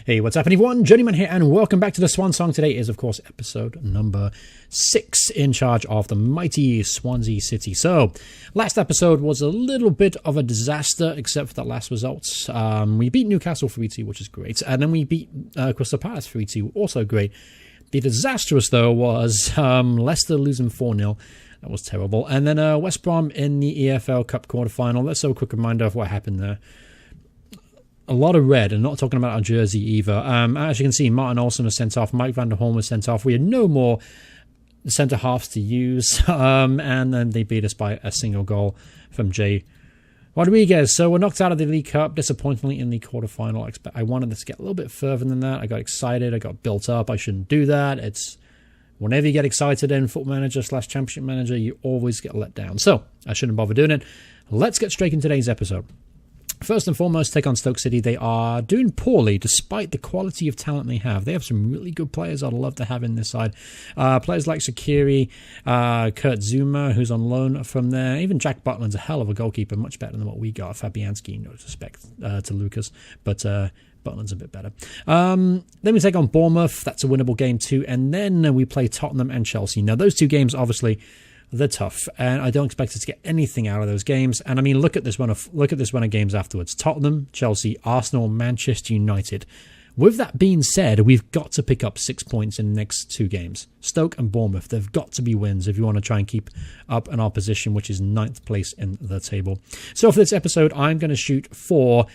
Hey, what's happening, everyone? Journeyman here, and welcome back to the Swan Song. Today is, of course, episode number 6 in charge of the Mighty Swansea City. So, last episode was a little bit of a disaster, except for the last results. We beat Newcastle 3-2, which is great, and then we beat Crystal Palace 3-2, also great. The disastrous, though, was Leicester losing 4-0. That was terrible. And then West Brom in the EFL Cup quarterfinal. Let's have a quick reminder of what happened there. A lot of red, and not talking about our jersey either. As you can see, Martin Olsen was sent off, Mike van der Horn was sent off. We had no more centre halves to use, and then they beat us by a single goal from Jay Rodriguez. So we're knocked out of the League Cup, disappointingly in the quarterfinal. I wanted this to get a little bit further than that. I got excited, I got built up. I shouldn't do that. It's whenever you get excited in Football Manager / Championship Manager, you always get let down. So I shouldn't bother doing it. Let's get straight into today's episode. First and foremost, take on Stoke City. They are doing poorly despite the quality of talent they have. They have some really good players I'd love to have in this side. Players like Shaqiri, Kurt Zuma, who's on loan from there. Even Jack Butland's a hell of a goalkeeper, much better than what we got. Fabianski, no disrespect to Lucas, but Butland's a bit better. Then we take on Bournemouth. That's a winnable game too. And then we play Tottenham and Chelsea. Now, those two games, obviously, they're tough, and I don't expect us to get anything out of those games. And I mean, look at this run of games afterwards: Tottenham, Chelsea, Arsenal, Manchester United. With that being said, we've got to pick up 6 points in the next 2 games. Stoke and Bournemouth, they've got to be wins if you want to try and keep up in our position, which is 9th place in the table. So for this episode, I'm going to shoot for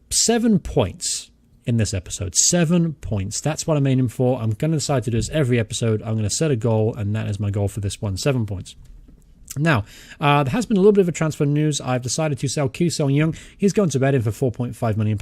7 points. In this episode, 7 points. That's what I'm aiming for. I'm going to decide to do this every episode. I'm going to set a goal, and that is my goal for this one, 7 points. Now, there has been a little bit of a transfer news. I've decided to sell Kyu Sung-young. He's going to Reading for £4.5 million.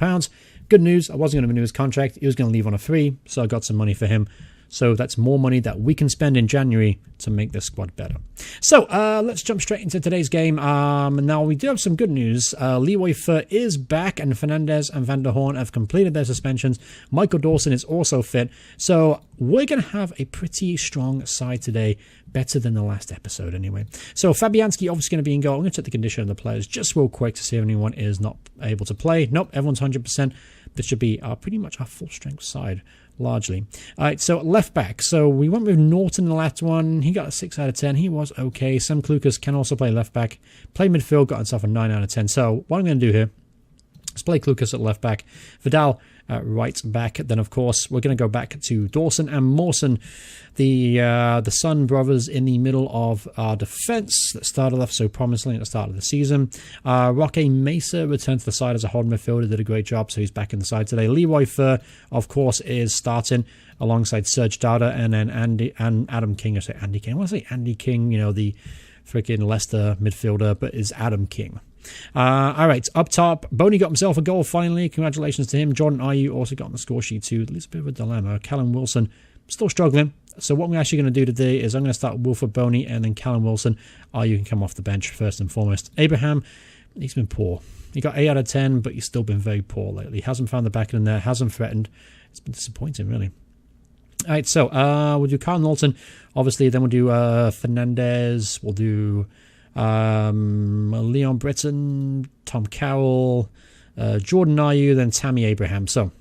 Good news, I wasn't going to renew his contract. He was going to leave on a free, so I got some money for him. So that's more money that we can spend in January to make this squad better. So let's jump straight into today's game. Now, we do have some good news. Leroy Fer is back, and Fernandez and Van der Horn have completed their suspensions. Michael Dawson is also fit. So we're going to have a pretty strong side today, better than the last episode anyway. So Fabianski obviously going to be in goal. I'm going to check the condition of the players just real quick to see if anyone is not able to play. Nope, everyone's 100%. This should be pretty much our full-strength side. Largely. All right, so left back. So we went with Norton in the last one. He got a 6 out of 10. He was okay. Sam Klukas can also play left back. Play midfield, got himself a 9 out of 10. So what I'm going to do here is play Klukas at left back. Vidal at right back. Then, of course, we're going to go back to Dawson and Mawson, the Sun brothers in the middle of our defence that started off so promisingly at the start of the season. Roque Mesa returned to the side as a holding midfielder, did a great job, so he's back in the side today. Leroy Fer, of course, is starting alongside Serge Dada and then Adam King. I say Andy King. I want to say Andy King, the freaking Leicester midfielder, but is Adam King. All right, up top, Boney got himself a goal finally. Congratulations to him. Jordan Ayew also got on the score sheet too. At least a bit of a dilemma. Callum Wilson still struggling. So what we're actually going to do today is I'm going to start Wilfred Boney and then Callum Wilson. Ayew can come off the bench first and foremost. Abraham, he's been poor. He got 8 out of 10, but he's still been very poor lately. Hasn't found the back in there, hasn't threatened. It's been disappointing, really. All right, so we'll do Carl Knowlton, obviously. Then we'll do Fernandez. We'll do Leon Britton, Tom Carroll, Jordan Ayew, then Tammy Abraham. So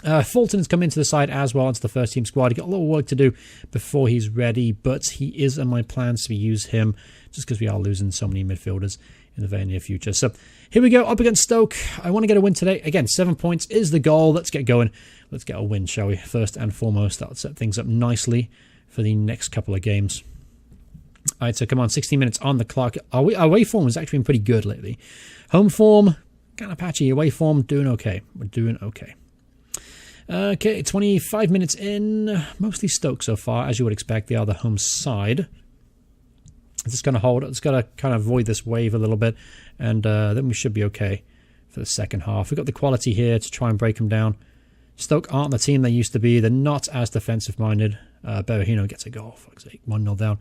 Fulton has come into the side as well, into the first team squad. He got a little work to do before he's ready, but he is in my plans to use him just because we are losing so many midfielders in the very near future. So here we go, up against Stoke. I want to get a win today. Again, 7 points is the goal. Let's get going. Let's get a win, shall we? First and foremost, that'll set things up nicely for the next couple of games. All right, so come on, 16 minutes on the clock. Our away form has actually been pretty good lately. Home form, kind of patchy. Away form, doing okay. We're doing okay. Okay, 25 minutes in. Mostly Stoke so far, as you would expect. They are the home side. It's just going to hold. It's got to kind of avoid this wave a little bit, and then we should be okay for the second half. We've got the quality here to try and break them down. Stoke aren't the team they used to be. They're not as defensive-minded. Berahino gets a goal, for example, 1-0 down.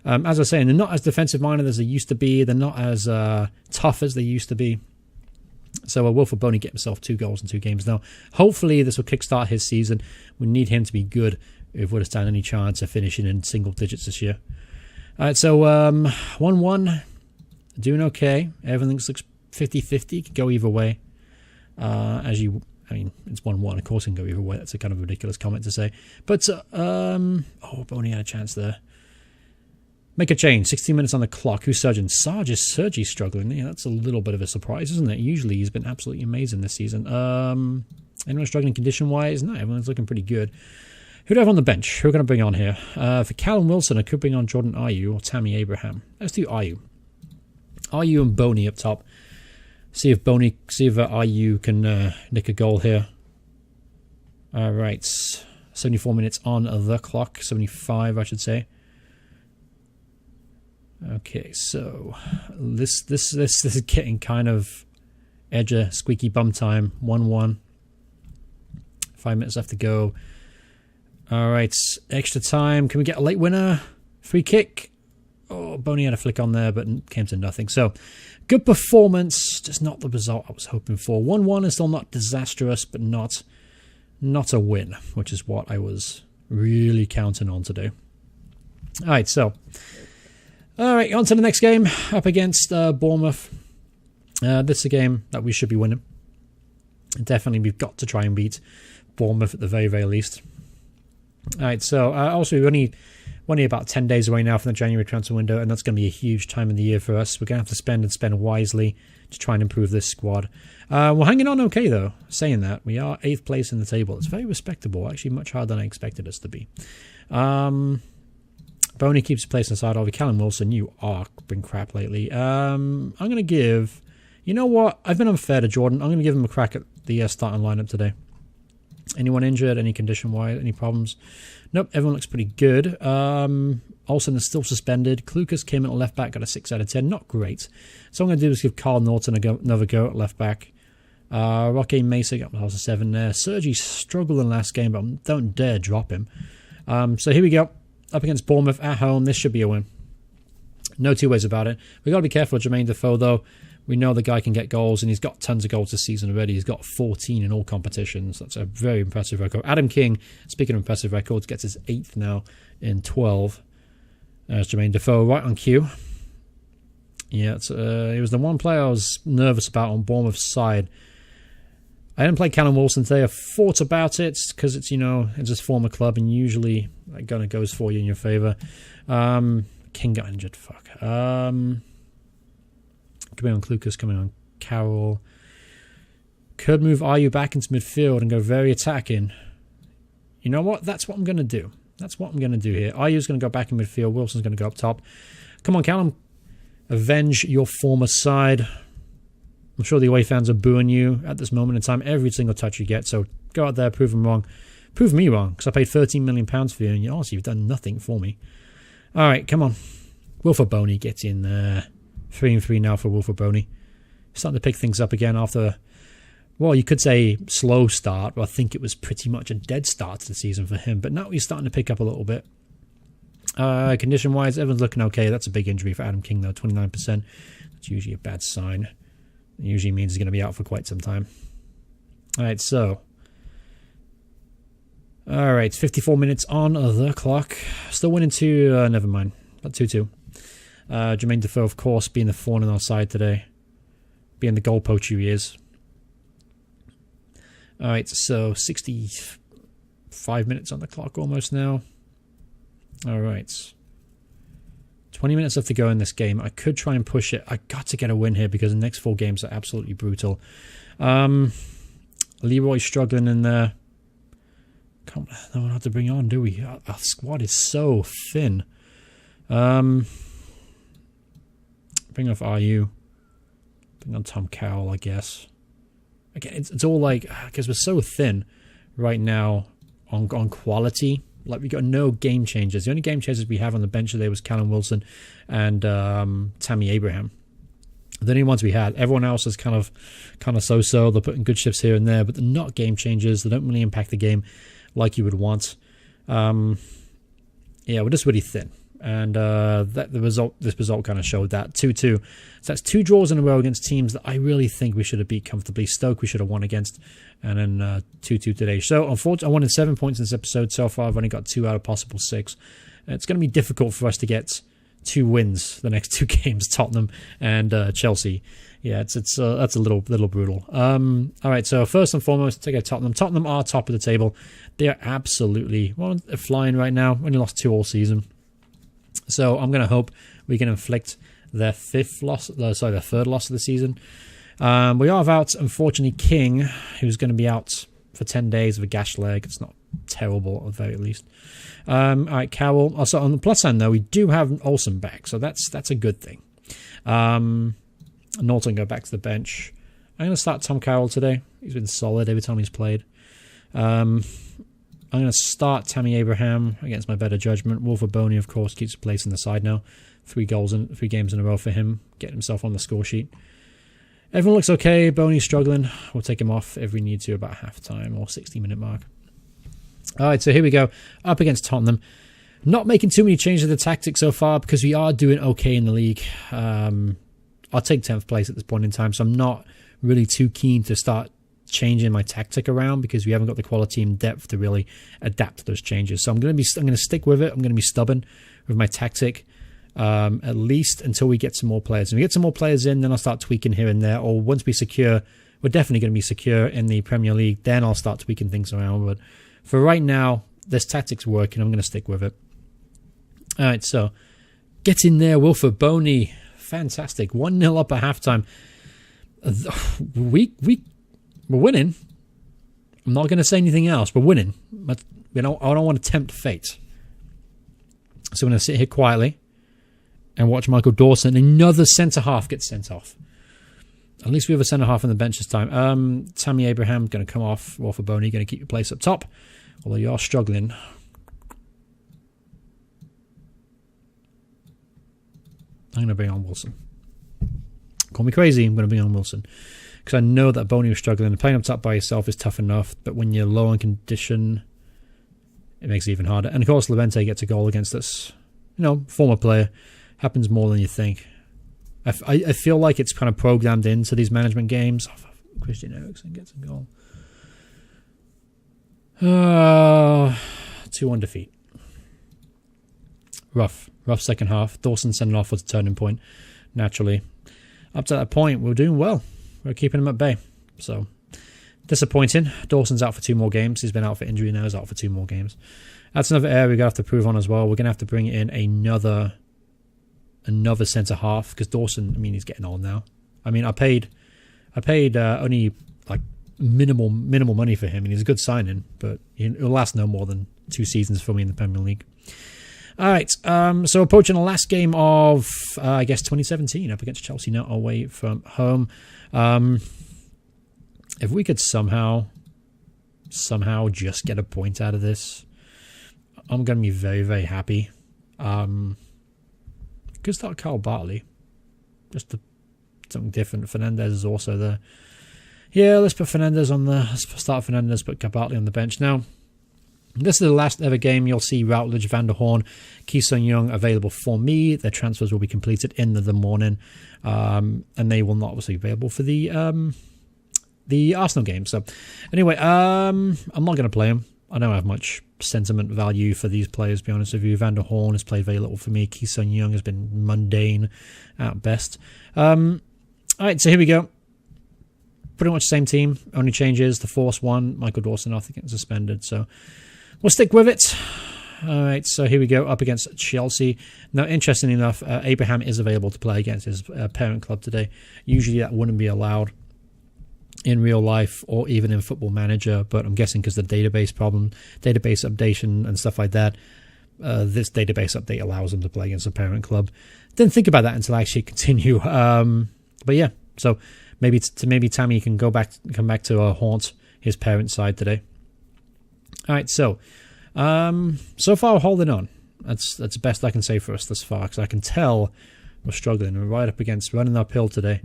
As I was saying, they're not as defensive-minded as they used to be. They're not as tough as they used to be. So Wilfred Boney get himself 2 goals in 2 games now. Hopefully this will kickstart his season. We need him to be good if we're to stand any chance of finishing in single digits this year. All right, so 1-1. Doing okay. Everything looks 50-50. Could go either way. As you I mean, it's 1-1. Of course it can go either way. That's a kind of ridiculous comment to say. But, Boney had a chance there. Make a change. 16 minutes on the clock. Who's surging? Sergi struggling. Yeah, that's a little bit of a surprise, isn't it? Usually he's been absolutely amazing this season. Anyone struggling condition-wise? No, everyone's looking pretty good. Who do I have on the bench? Who are going to bring on here? For Callum Wilson, I could bring on Jordan Ayew or Tammy Abraham. Let's do Ayew. Ayew and Boney up top. See if Ayew can nick a goal here. All right, 74 minutes on the clock. 75, I should say. Okay, so this is getting kind of edger, squeaky bum time. 1-1. 5 minutes left to go. All right, extra time. Can we get a late winner? Free kick. Oh, Boney had a flick on there, but came to nothing. So, good performance. Just not the result I was hoping for. 1-1 is still not disastrous, but not a win, which is what I was really counting on to do. All right, so... All right, on to the next game, up against Bournemouth. This is a game that we should be winning. Definitely, we've got to try and beat Bournemouth at the very, very least. All right, so also we're only about 10 days away now from the January transfer window, and that's going to be a huge time of the year for us. We're going to have to spend wisely to try and improve this squad. We're hanging on okay, though. Saying that, we are 8th place in the table. It's very respectable, actually much harder than I expected us to be. Boney keeps his place inside. Over Callum Wilson, you are been crap lately. I'm going to give... You know what? I've been unfair to Jordan. I'm going to give him a crack at the starting lineup today. Anyone injured? Any condition-wise? Any problems? Nope, everyone looks pretty good. Olsen is still suspended. Klukas came in at left back, got a 6 out of 10. Not great. So I'm going to do is give Carl Norton another go at left back. Roque Mesa got a 7 there. Sergi struggled in the last game, but don't dare drop him. So here we go. Up against Bournemouth at home. This should be a win. No two ways about it. We've got to be careful of Jermaine Defoe, though. We know the guy can get goals, and he's got tons of goals this season already. He's got 14 in all competitions. That's a very impressive record. Adam King, speaking of impressive records, gets his 8th now in 12. There's Jermaine Defoe right on cue. Yeah, he was the one player I was nervous about on Bournemouth's side. I didn't play Callum Wilson today. I thought about it because it's, it's his former club, and usually that kind of goes for you in your favour. King got injured. Fuck. Coming on Klukas, coming on Carroll. Could move Ayew back into midfield and go very attacking. You know what? That's what I'm going to do. That's what I'm going to do here. Ayew's going to go back in midfield. Wilson's going to go up top. Come on, Callum. Avenge your former side. I'm sure the away fans are booing you at this moment in time. Every single touch you get. So go out there, prove them wrong. Prove me wrong, because I paid £13 million for you, and honestly, you've done nothing for me. All right, come on. Wilfred Boney gets in there. 3-3 now for Wilfred Boney. Starting to pick things up again after, well, you could say slow start, but I think it was pretty much a dead start to the season for him. But now he's starting to pick up a little bit. Condition-wise, everyone's looking okay. That's a big injury for Adam King, though. 29%. That's usually a bad sign. It usually means he's going to be out for quite some time. All right, so... All right, 54 minutes on the clock. Still winning 2... never mind. About 2-2. Jermaine Defoe, of course, being the thorn on our side today. Being the goal poacher he is. All right, so 65 minutes on the clock almost now. All right. 20 minutes left to go in this game. I could try and push it. I got to get a win here because the next 4 games are absolutely brutal. Leroy's struggling in there. No one had to bring on, do we? Our squad is so thin. Bring off Ayew. Bring on Tom Cowell, I guess. Again, it's all like, because we're so thin right now on quality. Like, we got no game changers. The only game changers we have on the bench today was Callum Wilson and Tammy Abraham. The only ones we had. Everyone else is kind of so-so. They're putting good shifts here and there, but they're not game changers. They don't really impact the game like you would want. Yeah, we're just really thin. And this result kind of showed that. 2-2. So that's 2 draws in a row against teams that I really think we should have beat comfortably. Stoke we should have won against. And then 2-2 today. So unfortunately, I wanted 7 points in this episode. So far, I've only got 2 out of possible 6. It's going to be difficult for us to get 2 wins the next 2 games, Tottenham and Chelsea. Yeah, that's a little brutal. All right, so first and foremost, take out Tottenham. Tottenham are top of the table. They are absolutely they're flying right now. Only lost 2 all season. So I'm going to hope we can inflict their third loss of the season. We are without, unfortunately, King, who's going to be out for 10 days with a gash leg. It's not terrible, at the very least. All right, Carroll. Also, on the plus side, though, we do have Olsen back, so that's a good thing. Norton go back to the bench. I'm going to start Tom Carroll today. He's been solid every time he's played. I'm going to start Tammy Abraham against my better judgment. Wilfred Boney, of course, keeps a place in the side now. 3 games in a row for him, getting himself on the score sheet. Everyone looks okay. Boney's struggling. We'll take him off if we need to about half-time or 60-minute mark. All right, so here we go. Up against Tottenham. Not making too many changes to the tactics so far because we are doing okay in the league. I'll take 10th place at this point in time, so I'm not really too keen to start changing my tactic around because we haven't got the quality and depth to really adapt to those changes. So I'm going to stick with it. I'm going to be stubborn with my tactic at least until we get some more players. When we get some more players in, then I'll start tweaking here and there. Or once we're definitely going to be secure in the Premier League, then I'll start tweaking things around. But for right now, this tactic's working. I'm going to stick with it. All right, so get in there, Wilfred Boney. Fantastic. 1-0 up at halftime. We're winning. I'm not going to say anything else. We're winning. But I don't want to tempt fate. So I'm going to sit here quietly and watch Michael Dawson. Another centre-half gets sent off. At least we have a centre-half on the bench this time. Tammy Abraham going to come off. Wilfred Boney going to keep your place up top. Although you are struggling. I'm going to bring on Wilson. Call me crazy, I'm going to bring on Wilson. Because I know that Boney was struggling. Playing up top by yourself is tough enough, but when you're low on condition, it makes it even harder. And of course, Levente gets a goal against us. Former player. Happens more than you think. I feel like it's kind of programmed into these management games. Christian Eriksen gets a goal. 2-1 defeat. Rough second half. Dawson sending off was a turning point, naturally. Up to that point, we were doing well. We were keeping him at bay. So, disappointing. Dawson's out for 2 more games. He's been out for injury now. He's out for 2 more games. That's another area we're going to have to prove on as well. We're going to have to bring in another centre-half because Dawson, he's getting old now. I paid only like minimal money for him, and he's a good signing, but it'll last no more than 2 seasons for me in the Premier League. All right, so approaching the last game of, 2017 up against Chelsea now away from home. If we could somehow just get a point out of this, I'm going to be very, very happy. Could start Carl Bartley. Something different. Fernandez is also there. Yeah, let's put Fernandez on the... Let's start Fernandez, put Bartley on the bench now. This is the last ever game. You'll see Routledge, Van der Horn, Ki Sung-young available for me. Their transfers will be completed in the morning, and they will not obviously be available for the Arsenal game. So, anyway, I'm not going to play them. I don't have much sentiment value for these players, to be honest with you. Van der Horn has played very little for me. Ki Sung-young has been mundane at best. All right, so here we go. Pretty much the same team. Only changes. The Force one, Michael Dawson, I think, getting suspended. So we'll stick with it. All right, so here we go, up against Chelsea. Now, interestingly enough, Abraham is available to play against his parent club today. Usually that wouldn't be allowed in real life or even in Football Manager, but I'm guessing because the database updation and stuff like that, this database update allows them to play against a parent club. Didn't think about that until I actually continue. But yeah, so maybe Tammy can come back to haunt his parent side today. All right, so far we're holding on. That's the best I can say for us thus far, because I can tell we're struggling. We're right up against running uphill today.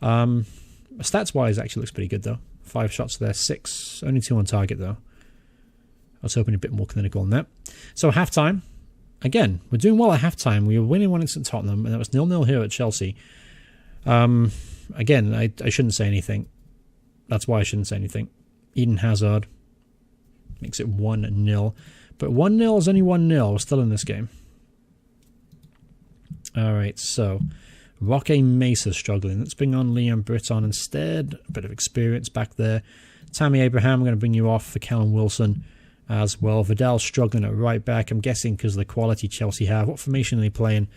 Stats-wise, actually looks pretty good, though. 5 shots there, 6. Only 2 on target, though. I was hoping a bit more clinical than that. So, halftime. Again, we're doing well at halftime. We were winning 1-0 at Tottenham, and that was 0-0 here at Chelsea. Again, I shouldn't say anything. That's why I shouldn't say anything. Eden Hazard makes it 1-0. But 1-0 is only 1-0. We're still in this game. Alright, so Roque Mesa struggling. Let's bring on Liam Britton instead. A bit of experience back there. Tammy Abraham, I'm going to bring you off for Callum Wilson as well. Vidal struggling at right back. I'm guessing because of the quality Chelsea have. What formation are they playing?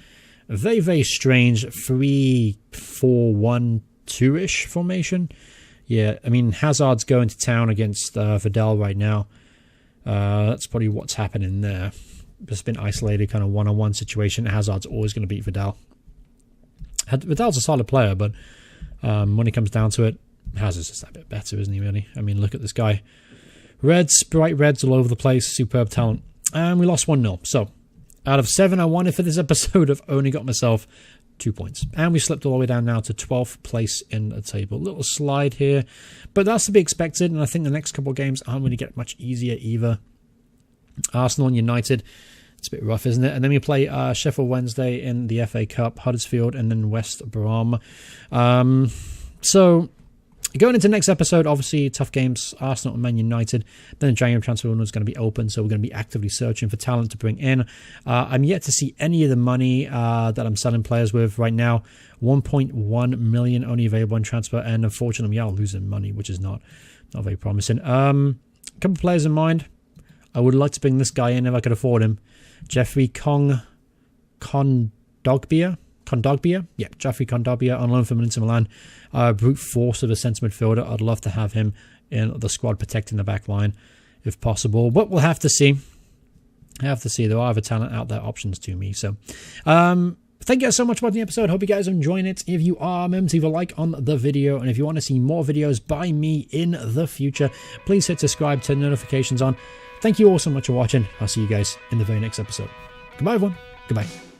A very, very strange 3-4-1-2-ish formation. Yeah, I mean, Hazard's going to town against Vidal right now. That's probably what's happening there. It's been isolated, kind of one-on-one situation. Hazard's always going to beat Vidal. Vidal's a solid player, but when it comes down to it, Hazard's just a bit better, isn't he, really? I mean, look at this guy. Reds, bright reds all over the place. Superb talent. And we lost 1-0. So, out of 7 I wanted for this episode, I've only got myself 2 points. And we slipped all the way down now to 12th place in the table. Little slide here. But that's to be expected, and I think the next couple of games aren't going to get much easier either. Arsenal and United. It's a bit rough, isn't it? And then we play Sheffield Wednesday in the FA Cup, Huddersfield, and then West Brom. So, going into the next episode, obviously, tough games, Arsenal and Man United. Then the January transfer window is going to be open, so we're going to be actively searching for talent to bring in. I'm yet to see any of the money that I'm selling players with right now. 1.1 million only available in transfer, and unfortunately, we are losing money, which is not very promising. A couple of players in mind. I would like to bring this guy in if I could afford him. Jeffrey Kondogbia? Yeah, Jeffrey Kondogbia on loan from Inter Milan. Brute force of a centre midfielder. I'd love to have him in the squad protecting the back line if possible. But we'll have to see. There are other talent out there, options to me. So, thank you guys so much for watching the episode. Hope you guys are enjoying it. If you are, remember to leave a like on the video. And if you want to see more videos by me in the future, please hit subscribe, turn notifications on. Thank you all so much for watching. I'll see you guys in the very next episode. Goodbye, everyone. Goodbye.